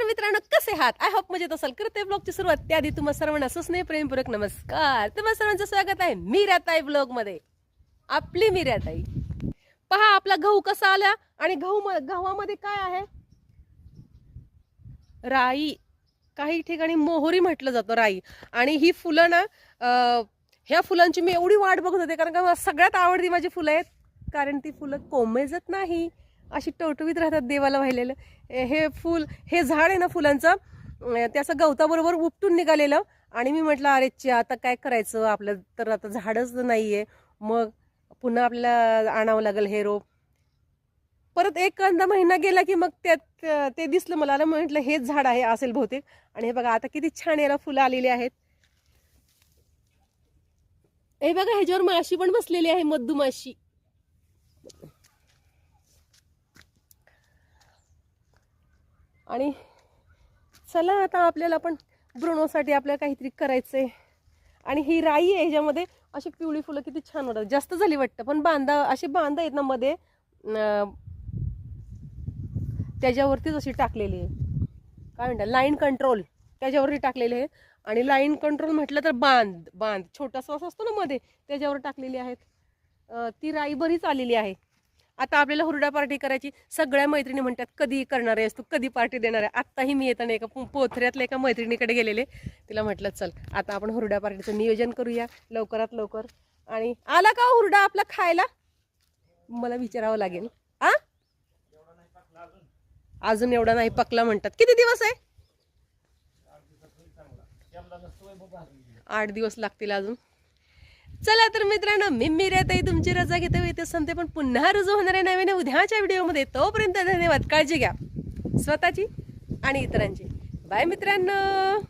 मित्रांनो, कसे आहात? आय होप मजेत असाल. करते ब्लॉगची सुरुवात त्याआधी तुम्हा सर्वांना सुस्नेह प्रेमपूर्वक नमस्कार. तुम्हा सर्वांचं स्वागत आहे मीराताई ब्लॉग मध्ये. आपली मीराताई. पहा आपला गहू कसा आला आणि गव्हामध्ये काय आहे? राई. काही ठिकाणी मोहरी म्हटलं जातं राई. आणि ही फुलं ना, ह्या फुलांची मी एवढी वाट बघत होते, कारण का मला सगळ्यात आवडती माझी फुलं आहेत. कारण ती फुलं कोमेजत नाही, अशी टवटवीत राहतात देवाला वाहिलेलं. हे फुल, हे झाड आहे ना फुलांचं, त्याचं गवताबरोबर उपटून निघालेलं. आणि मी म्हटलं अरे आता काय करायचं, आपलं तर आता झाडच नाहीये, मग पुन्हा आपल्याला आणावं लागेल हे रोप. परत एक महिना गेला की मग त्यात ते दिसलं मला, म्हटलं हेच झाड आहे असेल बहुतेक. आणि हे बघा आता किती छान याला फुलं आलेली आहेत. हे बघा ह्याच्यावर माशी पण बसलेली आहे, मधुमाशी. आणि चला आता आपल्याला पण ब्रुनोसाठी आपल्याला काहीतरी करायचंय. आणि ही राई आहे, ह्याच्यामध्ये अशी पिवळी फुलं किती छान होतात. जास्त झाली वाटतं, पण असे बांधा आहेत ना मध्ये, त्याच्यावरतीच अशी टाकलेली आहे. काय म्हणतात, लाईन कंट्रोल त्याच्यावरती टाकलेली आहे. आणि लाईन कंट्रोल म्हटलं तर बांध छोटासा असतो ना मध्ये, त्याच्यावर टाकलेली आहेत. ती राई बरीच आलेली आहे. आता आपल्याला हुरडा पार्टी करायची. सगळ्या मैत्रिणी म्हणतात कधी करणार आहेस तू, कधी पार्टी देणार आहे. आत्ताही मी येताना एका पोथऱ्यातल्या एका मैत्रिणीकडे गेलेले, तिला म्हटलं चल आता आपण हुरडा पार्टीचं नियोजन करूया लवकरात लवकर. आणि आला का हुरडा आपला खायला, मला विचारावं लागेल. अजून एवढा नाही पकला म्हणतात. किती दिवस आहे? 8 दिवस लागतील अजून. चला तर मित्रांनो, मी मीराताई तुमची रजा घेते येते संते, पण पुन्हा रुजू होणार आहे नवीन उद्याच्या व्हिडिओमध्ये. तोपर्यंत धन्यवाद. काळजी घ्या स्वतःची आणि इतरांची. बाय मित्रांनो.